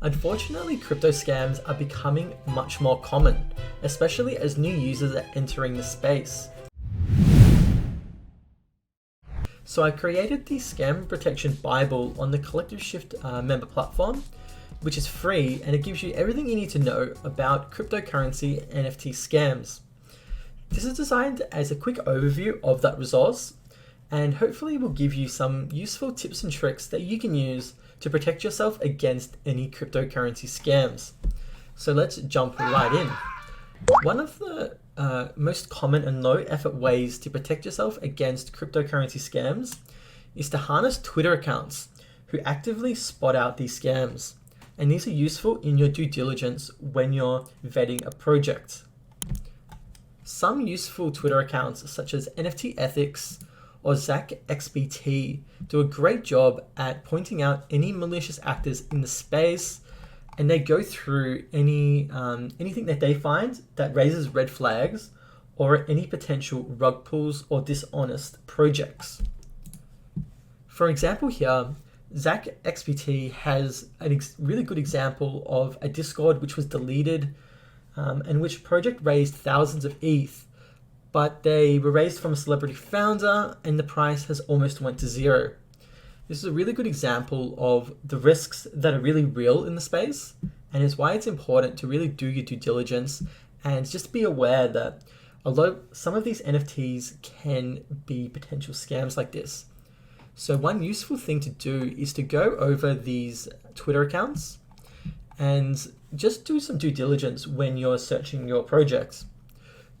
Unfortunately, crypto scams are becoming much more common, especially as new users are entering the space. So I created the Scam Protection Bible on the Collective Shift member platform, which is free, and it gives you everything you need to know about cryptocurrency NFT scams. This is designed as a quick overview of that resource, and hopefully will give you some useful tips and tricks that you can use to protect yourself against any cryptocurrency scams. So let's jump right in. One of the most common and low effort ways to protect yourself against cryptocurrency scams is to harness Twitter accounts who actively spot out these scams. And these are useful in your due diligence when you're vetting a project. Some useful Twitter accounts such as NFT Ethics or ZachXBT do a great job at pointing out any malicious actors in the space, and they go through anything that they find that raises red flags or any potential rug pulls or dishonest projects. For example here, ZachXBT has a really good example of a Discord which was deleted and which project raised thousands of ETH, but they were raised from a celebrity founder and the price has almost went to zero. This is a really good example of the risks that are really real in the space, and is why it's important to really do your due diligence and just be aware that some of these NFTs can be potential scams like this. So one useful thing to do is to go over these Twitter accounts and just do some due diligence when you're searching your projects.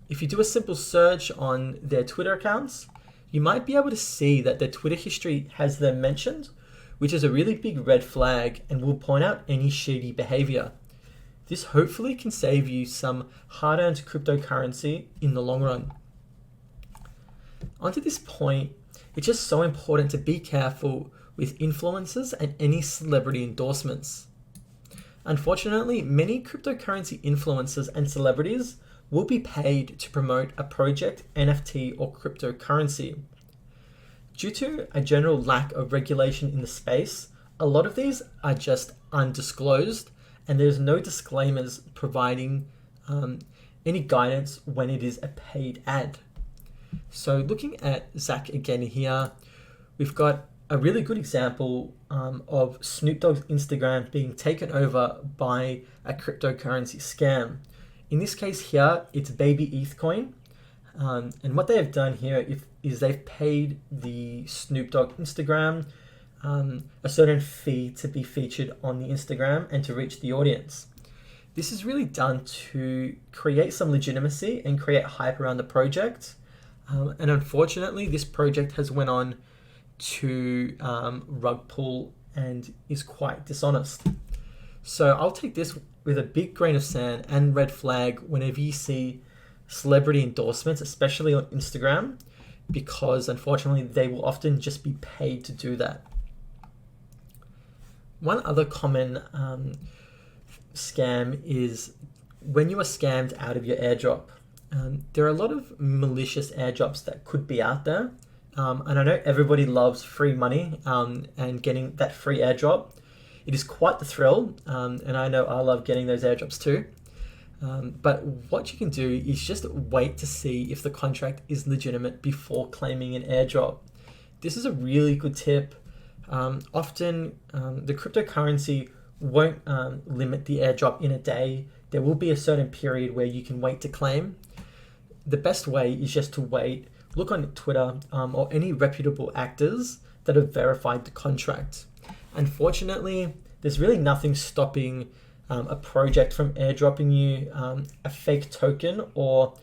If you do a simple search on their Twitter accounts, you might be able to see that their Twitter history has them mentioned, which is a really big red flag and will point out any shady behavior. This hopefully can save you some hard-earned cryptocurrency in the long run. Onto this point, it's just so important to be careful with influencers and any celebrity endorsements. Unfortunately, many cryptocurrency influencers and celebrities will be paid to promote a project, NFT, or cryptocurrency. Due to a general lack of regulation in the space, a lot of these are just undisclosed, and there's no disclaimers providing any guidance when it is a paid ad. So looking at Zach again here, we've got a really good example of Snoop Dogg's Instagram being taken over by a cryptocurrency scam. In this case here, it's Baby ETH coin. And what they have done here is they've paid the Snoop Dogg Instagram a certain fee to be featured on the Instagram and to reach the audience. This is really done to create some legitimacy and create hype around the project. And unfortunately, this project has went on to rug pull and is quite dishonest. So I'll take this with a big grain of sand and red flag whenever you see celebrity endorsements, especially on Instagram, because unfortunately they will often just be paid to do that. One other common scam is when you are scammed out of your airdrop. There are a lot of malicious airdrops that could be out there. And I know everybody loves free money and getting that free airdrop. It is quite the thrill, and I know I love getting those airdrops too. But what you can do is just wait to see if the contract is legitimate before claiming an airdrop. This is a really good tip. Often the cryptocurrency won't limit the airdrop in a day. There will be a certain period where you can wait to claim. The best way is just to wait, look on Twitter or any reputable actors that have verified the contract. Unfortunately, there's really nothing stopping a project from airdropping you a fake token or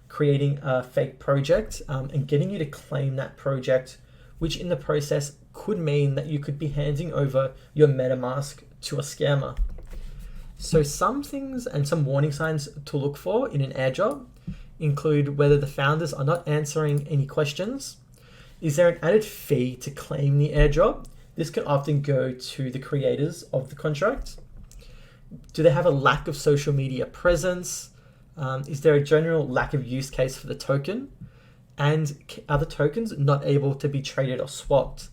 creating a fake project and getting you to claim that project, which in the process could mean that you could be handing over your MetaMask to a scammer. So some things and some warning signs to look for in an airdrop include whether the founders are not answering any questions. Is there an added fee to claim the airdrop? This can often go to the creators of the contract. Do they have a lack of social media presence? Is there a general lack of use case for the token? And are the tokens not able to be traded or swapped?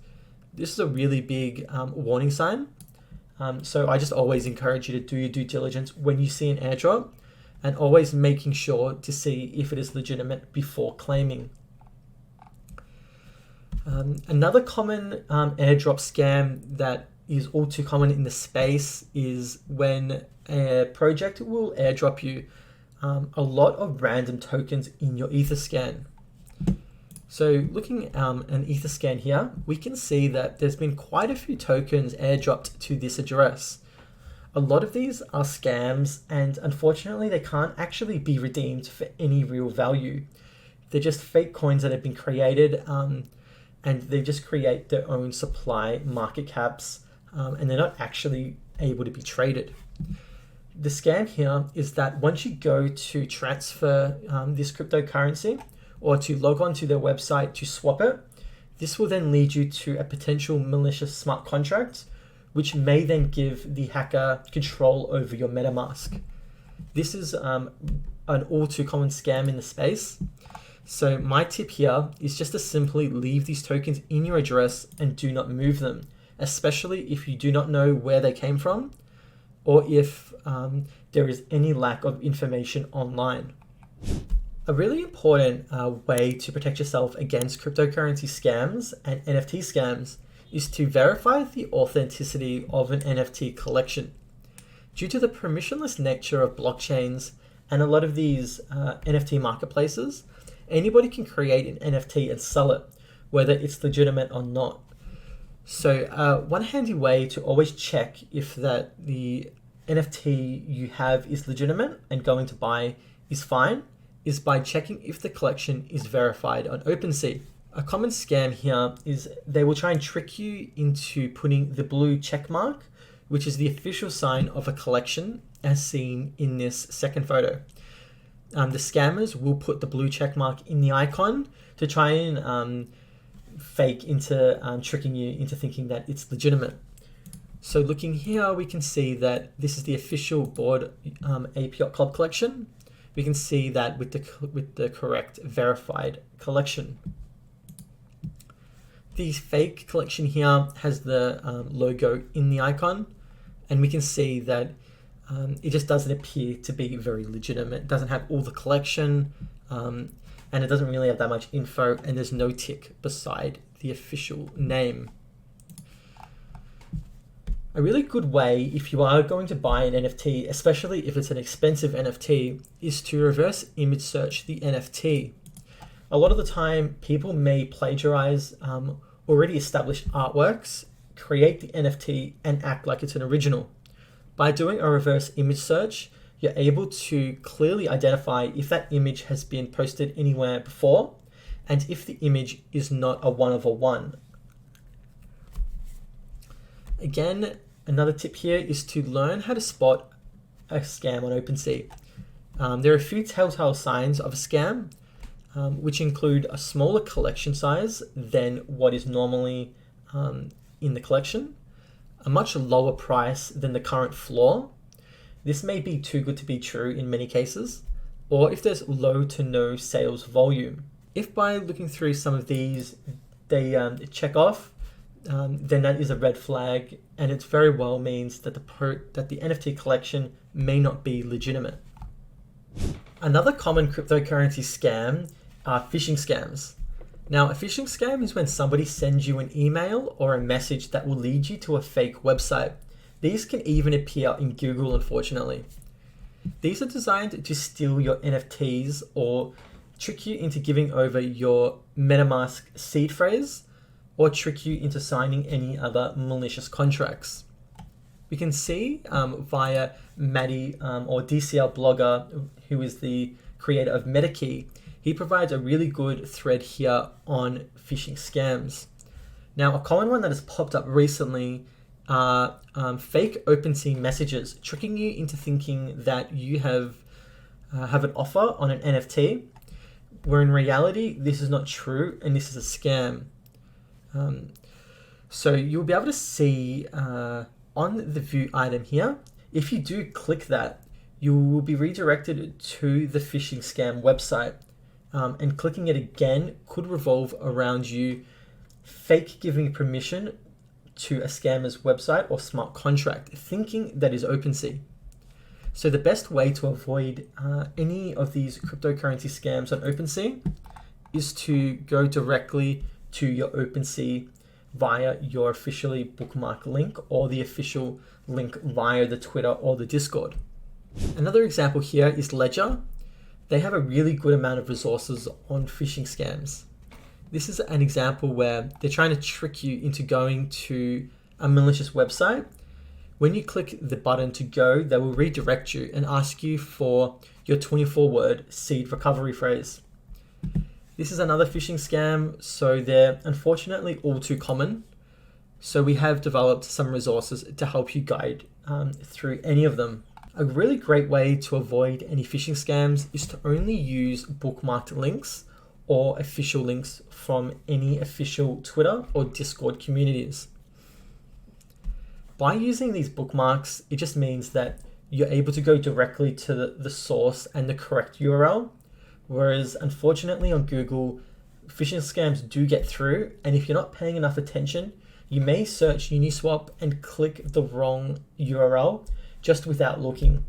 This is a really big warning sign. So I just always encourage you to do your due diligence when you see an airdrop, and always making sure to see if it is legitimate before claiming. Another common airdrop scam that is all too common in the space is when a project will airdrop you a lot of random tokens in your Etherscan. So looking at an Etherscan here, we can see that there's been quite a few tokens airdropped to this address. A lot of these are scams, and unfortunately they can't actually be redeemed for any real value. They're just fake coins that have been created, and they just create their own supply market caps, and they're not actually able to be traded. The scam here is that once you go to transfer this cryptocurrency, or to log on to their website to swap it, this will then lead you to a potential malicious smart contract, which may then give the hacker control over your MetaMask. This is an all too common scam in the space. So my tip here is just to simply leave these tokens in your address and do not move them, especially if you do not know where they came from, or if there is any lack of information online. A really important way to protect yourself against cryptocurrency scams and NFT scams is to verify the authenticity of an NFT collection. Due to the permissionless nature of blockchains and a lot of these NFT marketplaces, anybody can create an NFT and sell it, whether it's legitimate or not. So one handy way to always check if that the NFT you have is legitimate and going to buy is fine is by checking if the collection is verified on OpenSea. A common scam here is they will try and trick you into putting the blue check mark, which is the official sign of a collection as seen in this second photo. The scammers will put the blue check mark in the icon to try and fake into tricking you into thinking that it's legitimate. So looking here, we can see that this is the official Bored Ape Yacht Club collection. We can see that with the correct verified collection. The fake collection here has the logo in the icon, and we can see that it just doesn't appear to be very legitimate. It doesn't have all the collection, and it doesn't really have that much info, and there's no tick beside the official name. A really good way, if you are going to buy an NFT, especially if it's an expensive NFT, is to reverse image search the NFT. A lot of the time, people may plagiarize already established artworks, create the NFT, and act like it's an original. By doing a reverse image search, you're able to clearly identify if that image has been posted anywhere before, and if the image is not a one of a one. Again, another tip here is to learn how to spot a scam on OpenSea. There are a few telltale signs of a scam, which include a smaller collection size than what is normally in the collection, a much lower price than the current floor. This may be too good to be true in many cases, or if there's low to no sales volume. If by looking through some of these, they check off, then that is a red flag, and it very well means that the NFT collection may not be legitimate. Another common cryptocurrency scam are phishing scams. Now, a phishing scam is when somebody sends you an email or a message that will lead you to a fake website. These can even appear in Google, unfortunately. These are designed to steal your NFTs or trick you into giving over your MetaMask seed phrase, or trick you into signing any other malicious contracts. We can see via Maddie or DCL Blogger, who is the creator of MetaKey, he provides a really good thread here on phishing scams. Now, a common one that has popped up recently are fake OpenSea messages, tricking you into thinking that you have an offer on an NFT, where in reality, this is not true and this is a scam. So you'll be able to see on the view item here, if you do click that, you will be redirected to the phishing scam website, and clicking it again could revolve around you fake giving permission to a scammer's website or smart contract, thinking that is OpenSea. So the best way to avoid any of these cryptocurrency scams on OpenSea is to go directly to your OpenSea via your officially bookmarked link or the official link via the Twitter or the Discord. Another example here is Ledger. They have a really good amount of resources on phishing scams. This is an example where they're trying to trick you into going to a malicious website. When you click the button to go, they will redirect you and ask you for your 24-word seed recovery phrase. This is another phishing scam, so they're unfortunately all too common. So we have developed some resources to help you guide through any of them. A really great way to avoid any phishing scams is to only use bookmarked links or official links from any official Twitter or Discord communities. By using these bookmarks, it just means that you're able to go directly to the source and the correct URL, whereas unfortunately on Google, phishing scams do get through, and if you're not paying enough attention, you may search Uniswap and click the wrong URL just without looking.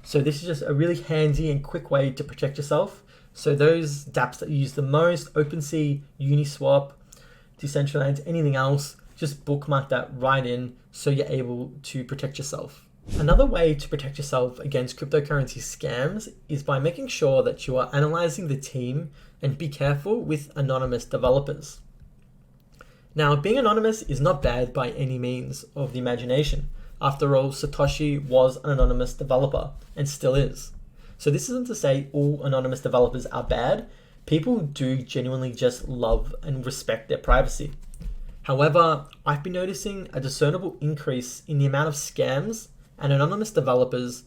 So this is just a really handy and quick way to protect yourself. So those dApps that you use the most, OpenSea, Uniswap, Decentraland, anything else, just bookmark that right in so you're able to protect yourself. Another way to protect yourself against cryptocurrency scams is by making sure that you are analyzing the team and be careful with anonymous developers. Now, being anonymous is not bad by any means of the imagination. After all, Satoshi was an anonymous developer and still is. So this isn't to say all anonymous developers are bad. People do genuinely just love and respect their privacy. However, I've been noticing a discernible increase in the amount of scams and anonymous developers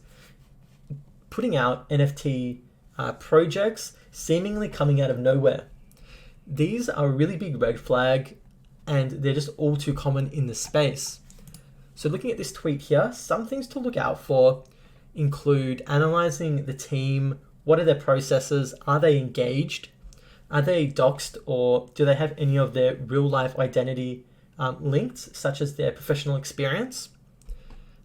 putting out NFT projects seemingly coming out of nowhere. These are a really big red flag, and they're just all too common in the space. So looking at this tweet here, some things to look out for include analyzing the team. What are their processes? Are they engaged? Are they doxed, or do they have any of their real life identity linked, such as their professional experience?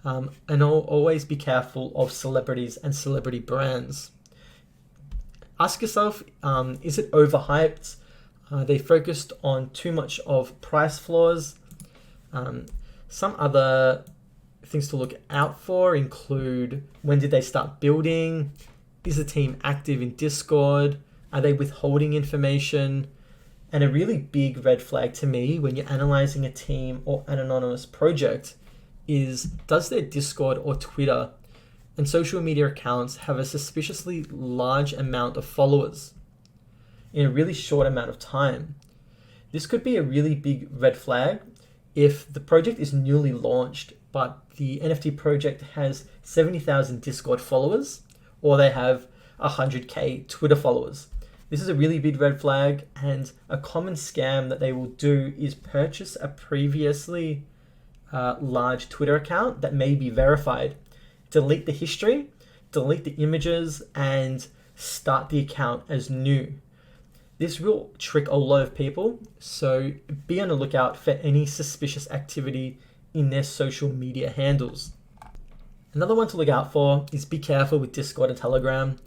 And always be careful of celebrities and celebrity brands. Ask yourself, is it overhyped? Are they focused on too much of price floors? Some other things to look out for include, when did they start building? Is the team active in Discord? Are they withholding information? And a really big red flag to me when you're analyzing a team or an anonymous project is, does their Discord or Twitter and social media accounts have a suspiciously large amount of followers in a really short amount of time? This could be a really big red flag if the project is newly launched, but the NFT project has 70,000 Discord followers, or they have 100K Twitter followers. This is a really big red flag, and a common scam that they will do is purchase a previously large Twitter account that may be verified, delete the history, delete the images, and start the account as new. This will trick a lot of people, so be on the lookout for any suspicious activity in their social media handles. Another one to look out for is be careful with Discord and Telegram.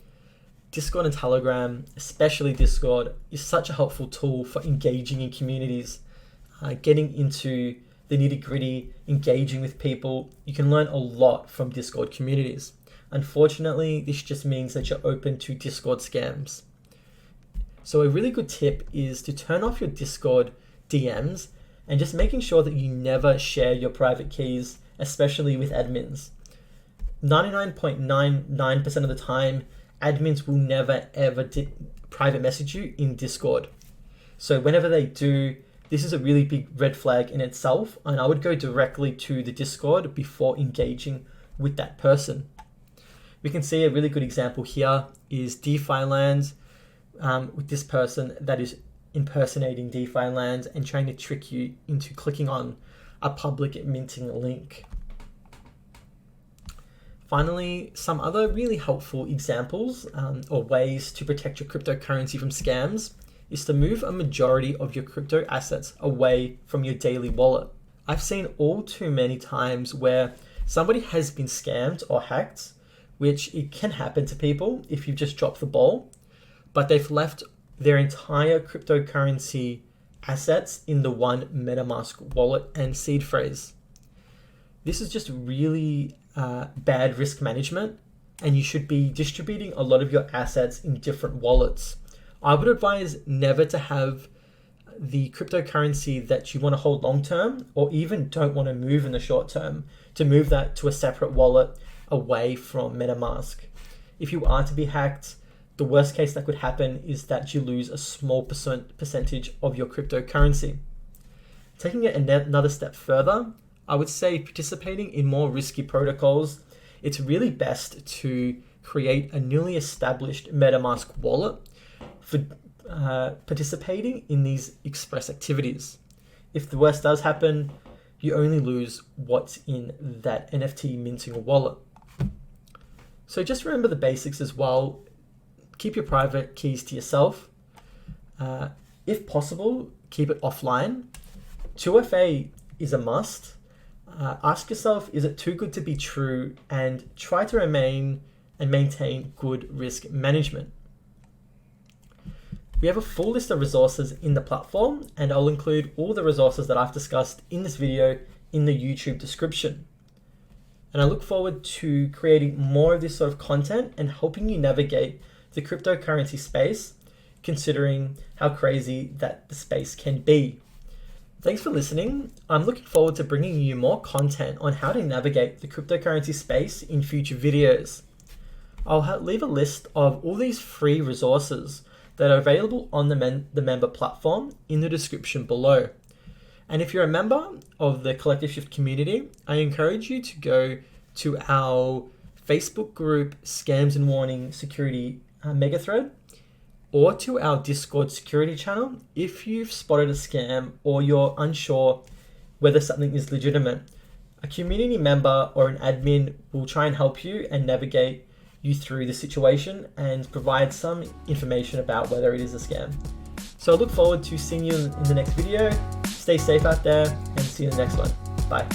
Discord and Telegram, especially Discord, is such a helpful tool for engaging in communities, getting into the nitty-gritty, engaging with people. You can learn a lot from Discord communities. Unfortunately, this just means that you're open to Discord scams. So a really good tip is to turn off your Discord DMs and just making sure that you never share your private keys, especially with admins. 99.99% of the time, admins will never ever private message you in Discord. So whenever they do, this is a really big red flag in itself, and I would go directly to the Discord before engaging with that person. We can see a really good example here is DeFi Land, with this person that is impersonating DeFi Land and trying to trick you into clicking on a public minting link. Finally, some other really helpful examples or ways to protect your cryptocurrency from scams is to move a majority of your crypto assets away from your daily wallet. I've seen all too many times where somebody has been scammed or hacked, which it can happen to people if you've just dropped the ball, but they've left their entire cryptocurrency assets in the one MetaMask wallet and seed phrase. This is just really bad risk management, and you should be distributing a lot of your assets in different wallets. I would advise never to have the cryptocurrency that you want to hold long term, or even don't want to move in the short term, to move that to a separate wallet away from MetaMask. If you are to be hacked, the worst case that could happen is that you lose a small percentage of your cryptocurrency. Taking it another step further, I would say participating in more risky protocols, it's really best to create a newly established MetaMask wallet for participating in these express activities. If the worst does happen, you only lose what's in that NFT minting wallet. So just remember the basics as well. Keep your private keys to yourself. If possible, keep it offline. 2FA is a must. Ask yourself, is it too good to be true? And try to remain and maintain good risk management. We have a full list of resources in the platform, and I'll include all the resources that I've discussed in this video in the YouTube description. And I look forward to creating more of this sort of content and helping you navigate the cryptocurrency space, considering how crazy that the space can be. Thanks for listening. I'm looking forward to bringing you more content on how to navigate the cryptocurrency space in future videos. I'll leave a list of all these free resources that are available on the member platform in the description below. And if you're a member of the Collective Shift community, I encourage you to go to our Facebook group Scams and Warning Security Mega Thread, or to our Discord security channel if you've spotted a scam or you're unsure whether something is legitimate. A community member or an admin will try and help you and navigate you through the situation and provide some information about whether it is a scam. So I look forward to seeing you in the next video. Stay safe out there and see you in the next one. Bye.